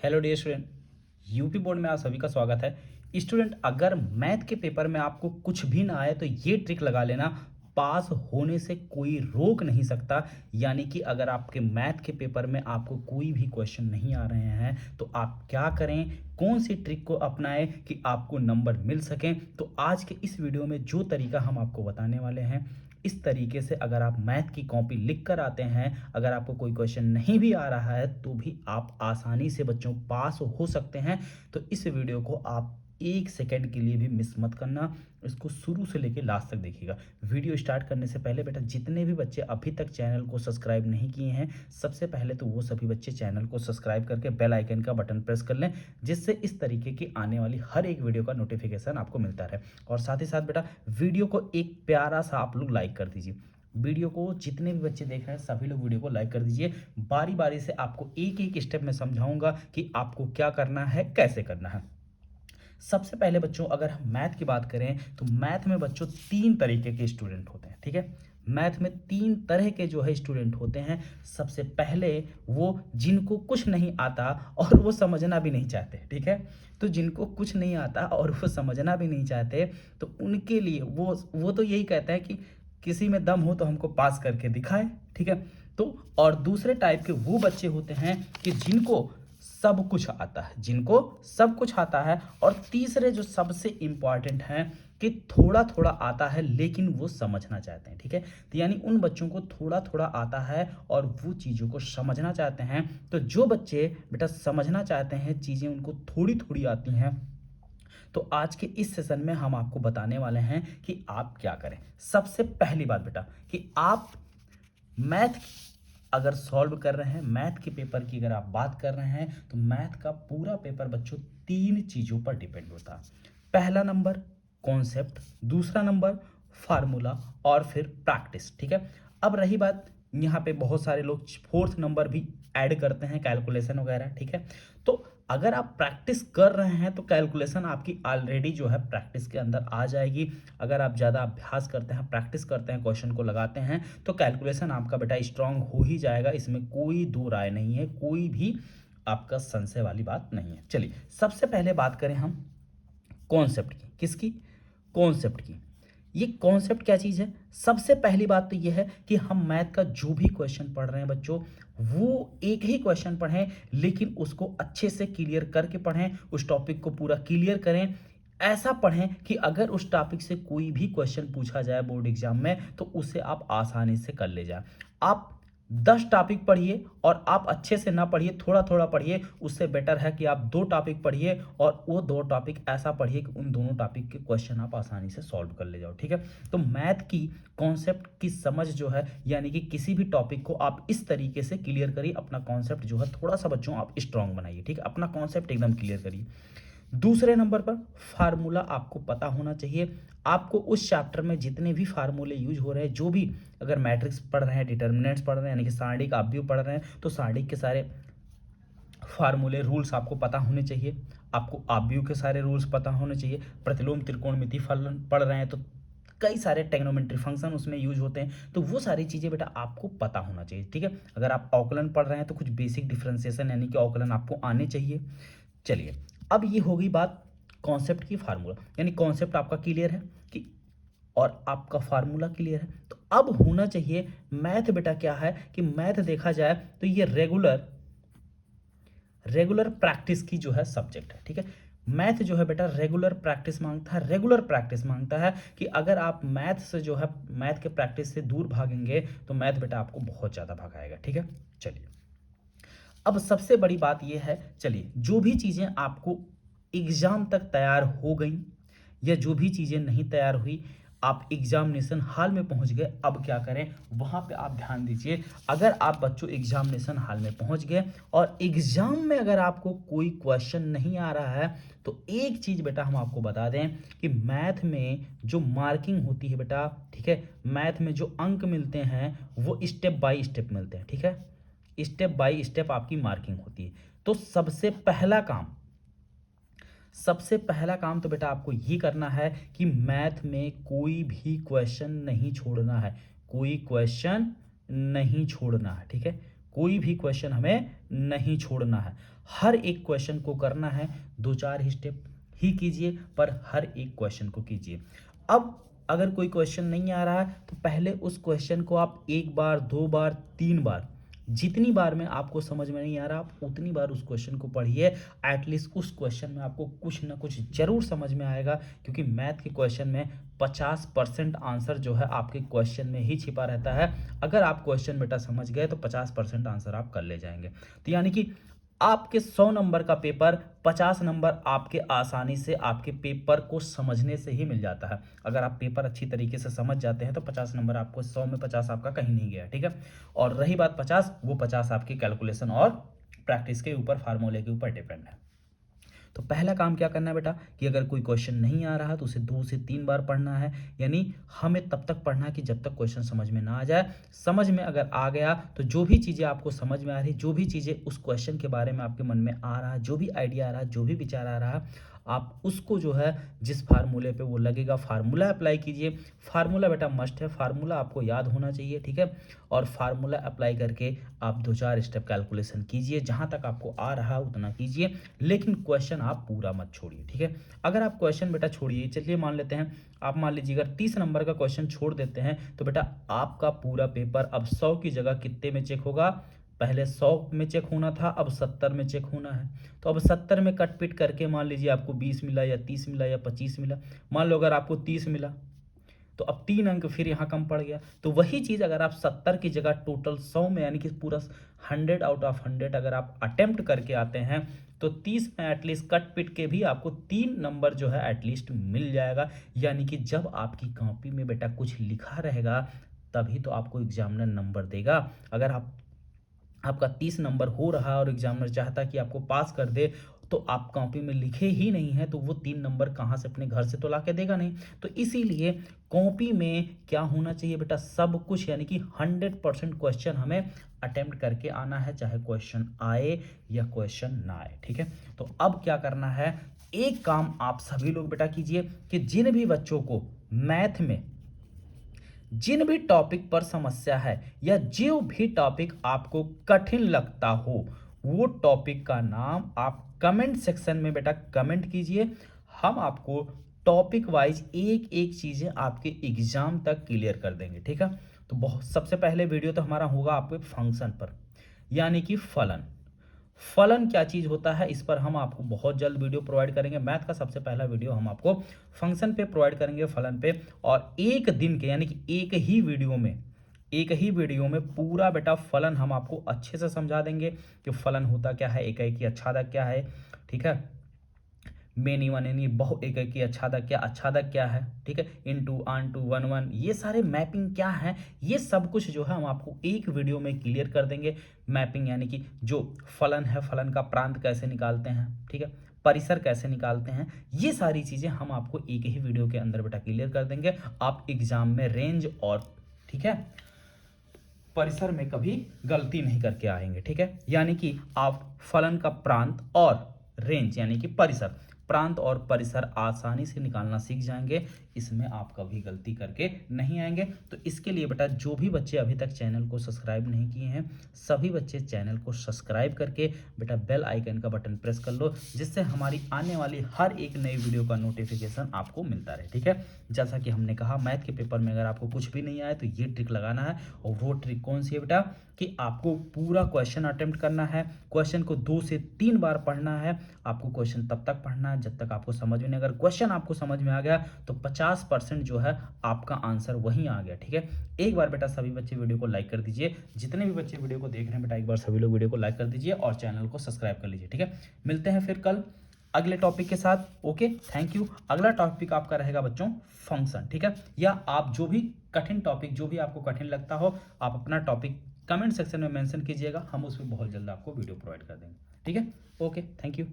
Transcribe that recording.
Hello dear student, UP board में आप सभी का स्वागत है। स्टूडेंट, अगर मैथ के पेपर में आपको कुछ भी ना आए तो ये ट्रिक लगा लेना, पास होने से कोई रोक नहीं सकता। यानी कि अगर आपके मैथ के पेपर में आपको कोई भी क्वेश्चन नहीं आ रहे हैं तो आप क्या करें, कौन सी ट्रिक को अपनाएं कि आपको नंबर मिल सकें। तो आज के इस वीडियो में जो तरीका हम आपको बताने वाले हैं, इस तरीके से अगर आप मैथ की कॉपी लिख कर आते हैं, अगर आपको कोई क्वेश्चन नहीं भी आ रहा है तो भी आप आसानी से बच्चों पास हो सकते हैं। तो इस वीडियो को आप एक सेकंड के लिए भी मिस मत करना, इसको शुरू से लेकर लास्ट तक देखिएगा। वीडियो स्टार्ट करने से पहले बेटा, जितने भी बच्चे अभी तक चैनल को सब्सक्राइब नहीं किए हैं, सबसे पहले तो वो सभी बच्चे चैनल को सब्सक्राइब करके बेल आइकन का बटन प्रेस कर लें, जिससे इस तरीके की आने वाली हर एक वीडियो का नोटिफिकेशन आपको मिलता रहे। और साथ ही साथ बेटा, वीडियो को एक प्यारा सा आप लोग लाइक कर दीजिए। वीडियो को जितने भी बच्चे देख रहे हैं सभी लोग वीडियो को लाइक कर दीजिए। बारी बारी से आपको एक एक स्टेप में समझाऊंगा कि आपको क्या करना है, कैसे करना है। सबसे पहले बच्चों, अगर हम मैथ की बात करें तो मैथ में बच्चों तीन तरीके के स्टूडेंट होते हैं। ठीक है, मैथ में तीन तरह के जो है स्टूडेंट होते हैं। सबसे पहले वो जिनको कुछ नहीं आता और वो समझना भी नहीं चाहते। ठीक है, तो जिनको कुछ नहीं आता और वो समझना भी नहीं चाहते, तो उनके लिए वो तो यही कहता है कि किसी में दम हो तो हमको पास करके दिखाए। ठीक है, तो और दूसरे टाइप के वो बच्चे होते हैं कि जिनको सब कुछ आता है, जिनको सब कुछ आता है। और तीसरे जो सबसे इंपॉर्टेंट हैं कि थोड़ा थोड़ा आता है लेकिन वो समझना चाहते हैं। ठीक है, तो यानी उन बच्चों को थोड़ा थोड़ा आता है और वो चीज़ों को समझना चाहते हैं। तो जो बच्चे बेटा समझना चाहते हैं, चीज़ें उनको थोड़ी थोड़ी आती हैं, तो आज के इस सेशन में हम आपको बताने वाले हैं कि आप क्या करें। सबसे पहली बात बेटा, कि आप मैथ अगर सॉल्व कर रहे हैं, मैथ के पेपर की अगर आप बात कर रहे हैं, तो मैथ का पूरा पेपर बच्चों तीन चीज़ों पर डिपेंड होता है। पहला नंबर कॉन्सेप्ट, दूसरा नंबर फार्मूला, और फिर प्रैक्टिस। ठीक है, अब रही बात, यहाँ पे बहुत सारे लोग फोर्थ नंबर भी ऐड करते हैं, कैलकुलेशन वगैरह। ठीक है, तो अगर आप प्रैक्टिस कर रहे हैं तो कैलकुलेशन आपकी ऑलरेडी जो है प्रैक्टिस के अंदर आ जाएगी। अगर आप ज़्यादा अभ्यास करते हैं, प्रैक्टिस करते हैं, क्वेश्चन को लगाते हैं, तो कैलकुलेशन आपका बेटा स्ट्रांग हो ही जाएगा। इसमें कोई दो राय नहीं है, कोई भी आपका संशय वाली बात नहीं है। चलिए, सबसे पहले बात करें हम कॉन्सेप्ट की। किसकी? कॉन्सेप्ट की। ये कॉन्सेप्ट क्या चीज़ है? सबसे पहली बात तो ये है कि हम मैथ का जो भी क्वेश्चन पढ़ रहे हैं बच्चों, वो एक ही क्वेश्चन पढ़ें लेकिन उसको अच्छे से क्लियर करके पढ़ें, उस टॉपिक को पूरा क्लियर करें। ऐसा पढ़ें कि अगर उस टॉपिक से कोई भी क्वेश्चन पूछा जाए बोर्ड एग्जाम में तो उसे आप आसानी से कर ले जाए। आप 10 टॉपिक पढ़िए और आप अच्छे से ना पढ़िए, थोड़ा थोड़ा पढ़िए। उससे बेटर है कि आप 2 टॉपिक पढ़िए और वो 2 टॉपिक ऐसा पढ़िए कि उन दोनों टॉपिक के क्वेश्चन आप आसानी से सॉल्व कर ले जाओ। ठीक है, तो मैथ की कॉन्सेप्ट की समझ जो है, यानी कि किसी भी टॉपिक को आप इस तरीके से क्लियर करिए, अपना कॉन्सेप्ट जो है थोड़ा सा बच्चों आप स्ट्रांग बनाइए। ठीक है, अपना कॉन्सेप्ट एकदम क्लियर करिए। दूसरे नंबर पर फार्मूला आपको पता होना चाहिए। आपको उस चैप्टर में जितने भी फार्मूले यूज हो रहे हैं, जो भी, अगर मैट्रिक्स पढ़ रहे हैं, डिटर्मिनेंट्स पढ़ रहे हैं, यानी कि सारणिक अपव्यय पढ़ रहे हैं, तो सारणिक के सारे फार्मूले रूल्स आपको पता होने चाहिए। आपको अपव्यय के सारे रूल्स पता होने चाहिए। प्रतिलोम त्रिकोणमिति फलन पढ़ रहे हैं तो कई सारे टेग्नोमेट्री फंक्शन उसमें यूज होते हैं, तो वो सारी चीज़ें बेटा आपको पता होना चाहिए। ठीक है, अगर आप अवकलन पढ़ रहे हैं तो कुछ बेसिक डिफरेंशिएशन यानी कि अवकलन आपको आने चाहिए। चलिए, अब ये होगी बात कॉन्सेप्ट की, फार्मूला, यानी कॉन्सेप्ट आपका क्लियर है कि, और आपका फार्मूला क्लियर है, तो अब होना चाहिए मैथ। बेटा क्या है कि मैथ देखा जाए तो ये रेगुलर रेगुलर प्रैक्टिस की जो है सब्जेक्ट है। ठीक है, मैथ जो है बेटा रेगुलर प्रैक्टिस मांगता है, रेगुलर प्रैक्टिस मांगता है कि अगर आप मैथ से जो है, मैथ के प्रैक्टिस से दूर भागेंगे तो मैथ बेटा आपको बहुत ज़्यादा भगाएगा। ठीक है, चलिए, अब सबसे बड़ी बात यह है, चलिए, जो भी चीज़ें आपको एग्जाम तक तैयार हो गई या जो भी चीज़ें नहीं तैयार हुई, आप एग्जामिनेशन हॉल में पहुंच गए, अब क्या करें वहां पे आप ध्यान दीजिए। अगर आप बच्चों एग्जामिनेशन हॉल में पहुंच गए और एग्जाम में अगर आपको कोई क्वेश्चन नहीं आ रहा है, तो एक चीज़ बेटा हम आपको बता दें कि मैथ में जो मार्किंग होती है बेटा, ठीक है, मैथ में जो अंक मिलते हैं वो स्टेप बाय स्टेप मिलते हैं। ठीक है, स्टेप बाय स्टेप आपकी मार्किंग होती है। तो सबसे पहला काम तो बेटा आपको ये करना है कि मैथ में कोई भी क्वेश्चन नहीं छोड़ना है, कोई क्वेश्चन नहीं छोड़ना है। ठीक है, कोई भी क्वेश्चन हमें नहीं छोड़ना है, हर एक क्वेश्चन को करना है। 2-4 ही स्टेप ही कीजिए, पर हर एक क्वेश्चन को कीजिए। अब अगर कोई क्वेश्चन नहीं आ रहा है तो पहले उस क्वेश्चन को आप 1 बार, 2 बार, 3 बार, जितनी बार में आपको समझ में नहीं आ रहा आप उतनी बार उस क्वेश्चन को पढ़िए। एटलीस्ट उस क्वेश्चन में आपको कुछ ना कुछ जरूर समझ में आएगा, क्योंकि मैथ के क्वेश्चन में 50% आंसर जो है आपके क्वेश्चन में ही छिपा रहता है। अगर आप क्वेश्चन बेटा समझ गए तो 50% आंसर आप कर ले जाएंगे। तो यानी कि आपके 100 नंबर का पेपर 50 नंबर आपके आसानी से आपके पेपर को समझने से ही मिल जाता है। अगर आप पेपर अच्छी तरीके से समझ जाते हैं तो 50 नंबर आपको, 100 में 50 आपका कहीं नहीं गया, ठीक है। और रही बात 50, वो 50 आपकी कैलकुलेशन और प्रैक्टिस के ऊपर, फार्मूले के ऊपर डिपेंड है। तो पहला काम क्या करना है बेटा कि अगर कोई क्वेश्चन नहीं आ रहा तो उसे 2 से 3 बार पढ़ना है। यानी हमें तब तक पढ़ना है कि जब तक क्वेश्चन समझ में ना आ जाए। समझ में अगर आ गया तो जो भी चीज़ें आपको समझ में आ रही, जो भी चीज़ें उस क्वेश्चन के बारे में आपके मन में आ रहा है, जो भी आइडिया आ रहा है, जो भी विचार आ रहा है, आप उसको जो है जिस फार्मूले पे वो लगेगा फार्मूला अप्लाई कीजिए। फार्मूला बेटा मस्ट है, फार्मूला आपको याद होना चाहिए, ठीक है। और फार्मूला अप्लाई करके आप 2-4 स्टेप कैलकुलेशन कीजिए, जहाँ तक आपको आ रहा है उतना कीजिए, लेकिन क्वेश्चन आप पूरा मत छोड़िए, ठीक है। अगर आप क्वेश्चन बेटा छोड़िए, चलिए मान लेते हैं, आप मान लीजिए अगर 30 नंबर का क्वेश्चन छोड़ देते हैं तो बेटा आपका पूरा पेपर अब 100 की जगह कितने में चेक होगा, पहले 100 में चेक होना था, अब 70 में चेक होना है। तो अब 70 में कट पिट करके मान लीजिए आपको 20 मिला या 30 मिला या 25 मिला। मान लो अगर आपको 30 मिला तो अब 3 अंक फिर यहाँ कम पड़ गया। तो वही चीज़ अगर आप 70 की जगह टोटल 100 में, यानी कि पूरा 100 आउट ऑफ 100 अगर आप अटेम्प्ट करके आते हैं तो 30 में एटलीस्ट कट पिट के भी आपको 3 नंबर जो है एटलीस्ट मिल जाएगा। यानी कि जब आपकी कॉपी में बेटा कुछ लिखा रहेगा तभी तो आपको एग्जामिनर नंबर देगा। अगर आपका 30 नंबर हो रहा है और एग्जामिनर चाहता कि आपको पास कर दे, तो आप कॉपी में लिखे ही नहीं है तो वो 3 नंबर कहाँ से अपने घर से तो ला के देगा नहीं। तो इसीलिए कॉपी में क्या होना चाहिए बेटा, सब कुछ, यानी कि 100% क्वेश्चन हमें अटेम्प्ट करके आना है, चाहे क्वेश्चन आए या क्वेश्चन ना आए, ठीक है। तो अब क्या करना है, एक काम आप सभी लोग बेटा कीजिए कि जिन भी बच्चों को मैथ में जिन भी टॉपिक पर समस्या है या जो भी टॉपिक आपको कठिन लगता हो, वो टॉपिक का नाम आप कमेंट सेक्शन में बेटा कमेंट कीजिए। हम आपको टॉपिक वाइज एक एक चीज़ें आपके एग्जाम तक क्लियर कर देंगे, ठीक है। तो बहुत सबसे पहले वीडियो तो हमारा होगा आपके फंक्शन पर, यानी कि फलन। फलन क्या चीज़ होता है इस पर हम आपको बहुत जल्द वीडियो प्रोवाइड करेंगे। मैथ का सबसे पहला वीडियो हम आपको फंक्शन पे प्रोवाइड करेंगे, फलन पे। और एक दिन के, यानी कि एक ही वीडियो में पूरा बेटा फलन हम आपको अच्छे से समझा देंगे कि फलन होता क्या है, एकाएकी अच्छादक क्या है, ठीक है, मेनी वन एनी बहु एकाएकी अच्छादक क्या है, ठीक है, इनटू आन टू वन वन, ये सारे मैपिंग क्या है, ये सब कुछ जो है हम आपको एक वीडियो में क्लियर कर देंगे। मैपिंग यानी कि जो फलन है, फलन का प्रांत कैसे निकालते हैं, ठीक है, परिसर कैसे निकालते हैं, ये सारी चीज़ें हम आपको एक ही वीडियो के अंदर बेटा क्लियर कर देंगे। आप एग्जाम में रेंज और, ठीक है, परिसर में कभी गलती नहीं करके आएंगे, ठीक है। यानी कि आप फलन का प्रांत और रेंज यानी कि परिसर, प्रांत और परिसर आसानी से निकालना सीख जाएंगे, इसमें आप कभी गलती करके नहीं आएंगे। तो इसके लिए बेटा जो भी बच्चे अभी तक चैनल को सब्सक्राइब नहीं किए हैं, सभी बच्चे चैनल को सब्सक्राइब करके बेटा बेल आइकन का बटन प्रेस कर लो, जिससे हमारी आने वाली हर एक नई वीडियो का नोटिफिकेशन आपको मिलता रहे, ठीक है। जैसा कि हमने कहा मैथ के पेपर में अगर आपको कुछ भी नहीं आए तो ये ट्रिक लगाना है। और वो ट्रिक कौन सी है बेटा कि आपको पूरा क्वेश्चन अटेम्प्ट करना है, क्वेश्चन को 2 से 3 बार पढ़ना है। आपको क्वेश्चन तब तक पढ़ना है जब तक आपको समझ में नहीं, अगर क्वेश्चन आपको समझ में आ गया तो 50% जो है आपका आंसर वहीं आ गया, ठीक है। एक बार बेटा सभी बच्चे वीडियो को लाइक कर दीजिए, जितने भी बच्चे वीडियो को देख रहे हैं बेटा एक बार सभी लोग वीडियो को लाइक कर दीजिए और चैनल को सब्सक्राइब कर लीजिए, ठीक है। मिलते हैं फिर कल अगले टॉपिक के साथ, ओके, थैंक यू। अगला टॉपिक आपका रहेगा बच्चों फंक्शन, ठीक है। या आप जो भी कठिन टॉपिक, जो भी आपको कठिन लगता हो, आप अपना टॉपिक कमेंट सेक्शन में मेंशन कीजिएगा, हम उस पर बहुत जल्द आपको वीडियो प्रोवाइड कर देंगे, ठीक है। Okay, thank you.